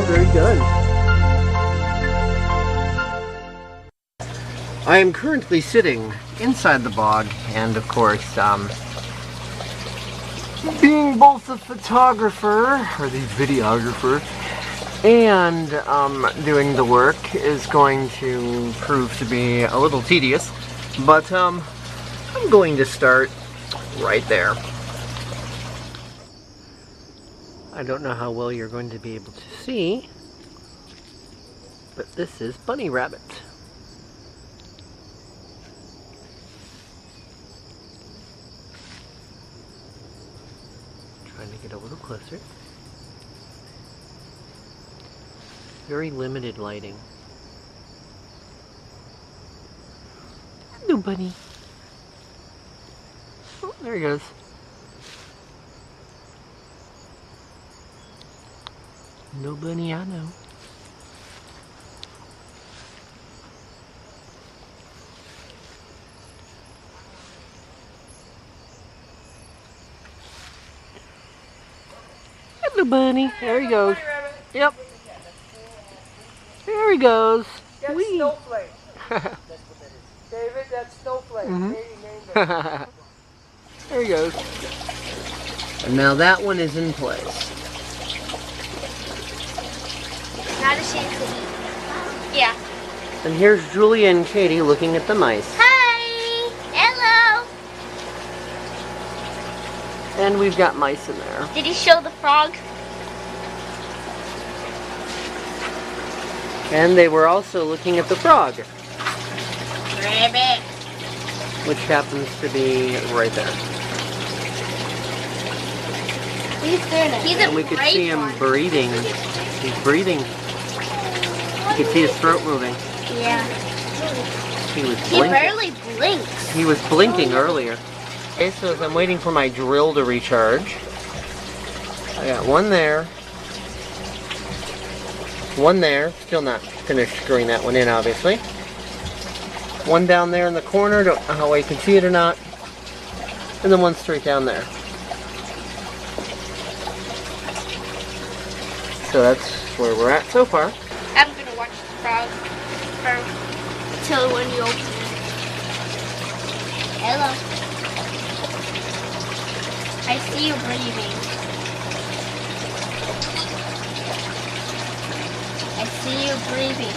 very good. I am currently sitting inside the bog, and of course, being both a photographer, or the videographer, and doing the work is going to prove to be a little tedious, but I'm going to start right there. I don't know how well you're going to be able to see, but this is Bunny Rabbit. Trying to get a little closer. Very limited lighting. Hello, Bunny. Oh, there he goes. No bunny I know. Hello, bunny. There he goes. Yep. There he goes. That's Whee. Snowflake. David, that's Snowflake. There he goes. And now that one is in place. Not ashamed to eat. Yeah. And here's Julia and Katie looking at the mice. Hi! Hello! And we've got mice in there. Did you show the frog? And they were also looking at the frog. Rabbit. Which happens to be right there. He's a And we could great see him one. breathing. He's breathing. You could see his throat moving. Yeah. He was He blinking. barely blinks. He was blinking earlier. Okay, so as I'm waiting for my drill to recharge, I got one there. One there. Still not finished screwing that one in, obviously. One down there in the corner. Don't know how you can see it or not. And then one straight down there. So that's where we're at so far. I'm gonna watch the frog until when you open it. Hello. I see you breathing. I see you breathing.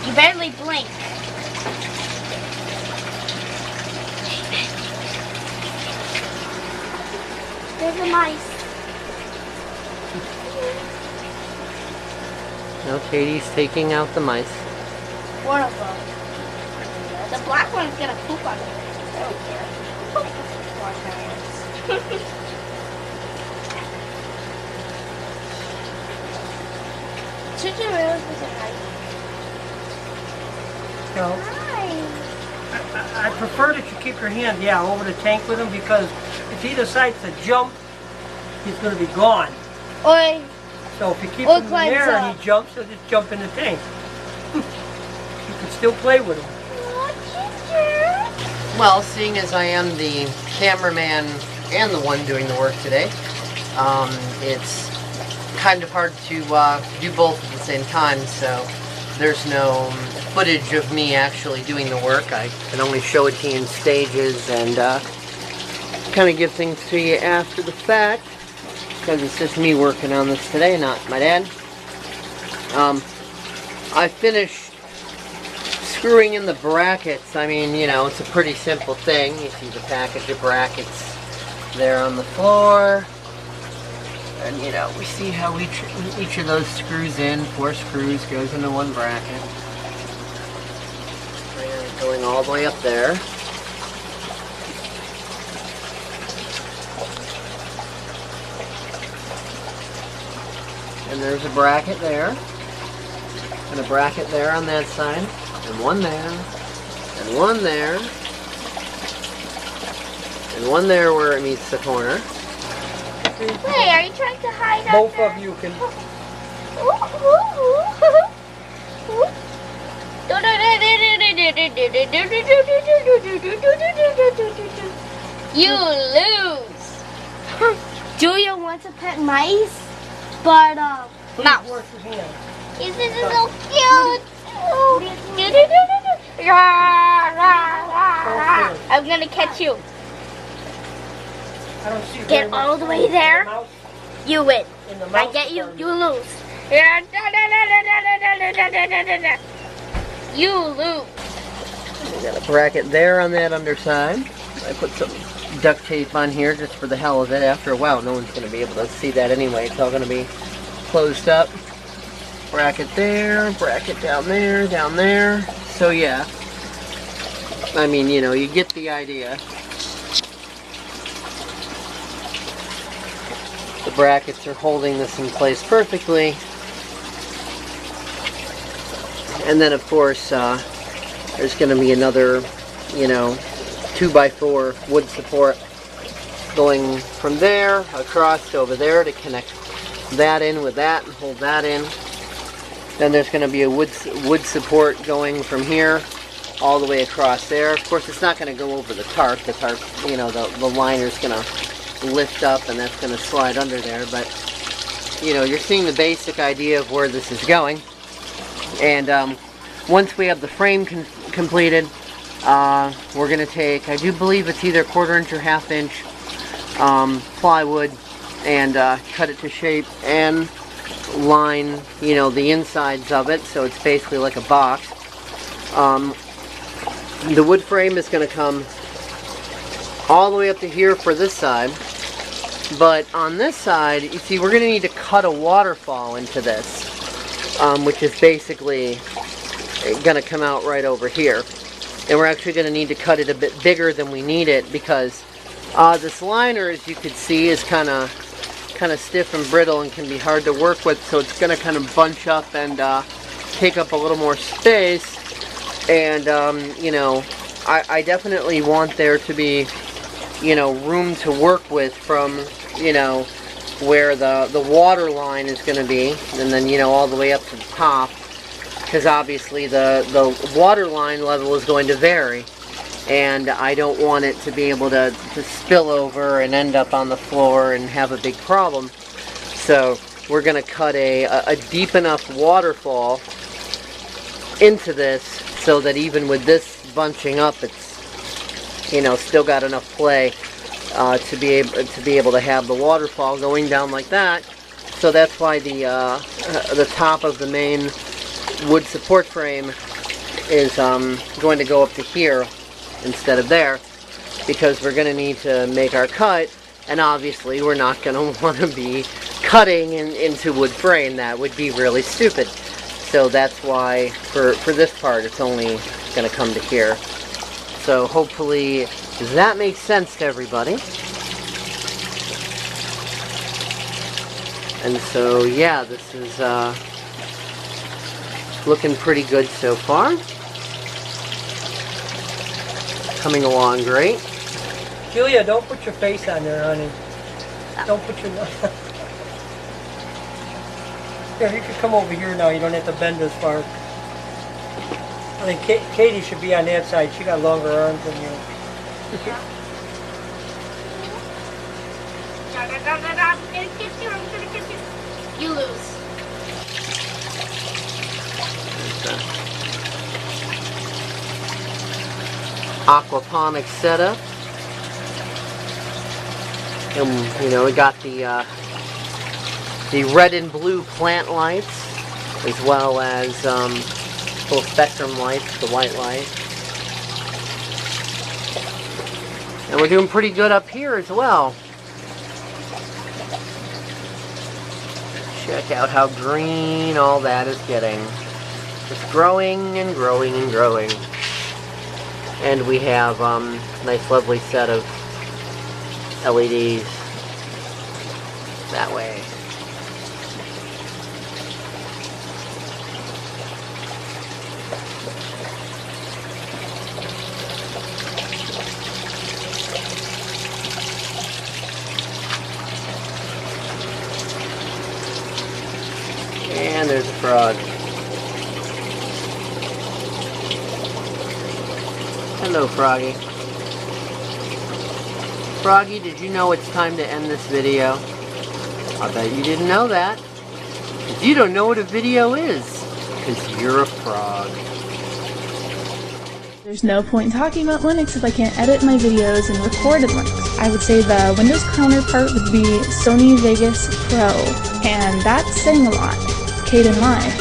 You barely blink. There's a mice. Now Katie's taking out the mice. One of them. The black one's gonna poop on me. I don't care. Wash my hands. Should you really say hi? No. Hi. I prefer that you keep your hand, over the tank with him, because if he decides to jump, he's going to be gone. Oi. So if you keep Or him in the climbs air up. and he jumps, he'll just jump in the tank. You can still play with him. Well, seeing as I am the cameraman and the one doing the work today, it's kind of hard to do both at the same time, so there's no footage of me actually doing the work. I can only show it to you in stages and kind of give things to you after the fact, because it's just me working on this today, not my dad. I finished screwing in the brackets. I mean, you know, it's a pretty simple thing. You see the package of brackets there on the floor. And, you know, we see how each of those screws in. 4 screws goes into one bracket. And going all the way up there. And there's a bracket there. And a bracket there on that side. And one there. And one there. And one there where it meets the corner. Wait, are you trying to hide out Both there? of you can. You lose. Julia wants to pet mice. But Please mouse. wash your hands. Isn't it so cute? I'm gonna catch you. I don't see Get very much all the way food. there. The mouse You win. in the If I mouse get you, department. you lose. You lose. Got a bracket there on that underside. I put some duct tape on here just for the hell of it. After a while, no one's going to be able to see that anyway. It's all going to be closed up. Bracket there, bracket down there. So yeah, I mean, you know, you get the idea. The brackets are holding this in place perfectly. And then of course, there's going to be another, you know, 2x4 wood support going from there across to over there to connect that in with that and hold that in. Then there's going to be a wood support going from here all the way across there. Of course, it's not going to go over the tarp. The tarp, you know, the liner's going to lift up and that's going to slide under there. But, you know, you're seeing the basic idea of where this is going. And once we have the frame completed, we're going to take, I do believe it's either 1/4 inch or 1/2 inch plywood and cut it to shape and line, you know, the insides of it, so it's basically like a box. The wood frame is going to come all the way up to here for this side, but on this side, you see, we're going to need to cut a waterfall into this, which is basically going to come out right over here. And we're actually going to need to cut it a bit bigger than we need it because this liner, as you can see, is kind of stiff and brittle and can be hard to work with, so it's going to kind of bunch up and take up a little more space. And you know, I definitely want there to be, you know, room to work with from, you know, where the water line is going to be, and then, you know, all the way up to the top, because obviously the water line level is going to vary. And I don't want it to be able to spill over and end up on the floor and have a big problem. So we're going to cut a deep enough waterfall into this so that even with this bunching up, it's, you know, still got enough play to be able to have the waterfall going down like that. So that's why the top of the main wood support frame is going to go up to here instead of there, because we're going to need to make our cut, and obviously we're not going to want to be cutting into wood frame. That would be really stupid. So that's why for this part it's only going to come to here. So hopefully that makes sense to everybody. And so yeah, this is looking pretty good so far. Coming along great. Julia, don't put your face on there, honey. Don't put your... Here, you can come over here now. You don't have to bend as far. I think Katie should be on that side. She got longer arms than you. I'm gonna kiss you. I'm gonna kiss you. You lose. Aquaponics setup, and you know, we got the red and blue plant lights, as well as full spectrum lights, the white light, and we're doing pretty good up here as well. Check out how green all that is getting. It's growing and growing and growing. And we have a nice lovely set of LEDs that way. And there's a frog. Hello, Froggy. Froggy, did you know it's time to end this video? I bet you didn't know that. Because you don't know what a video is. Because you're a frog. There's no point in talking about Linux if I can't edit my videos and record in Linux. I would say the Windows counterpart would be Sony Vegas Pro, and that's saying a lot. Caden, I.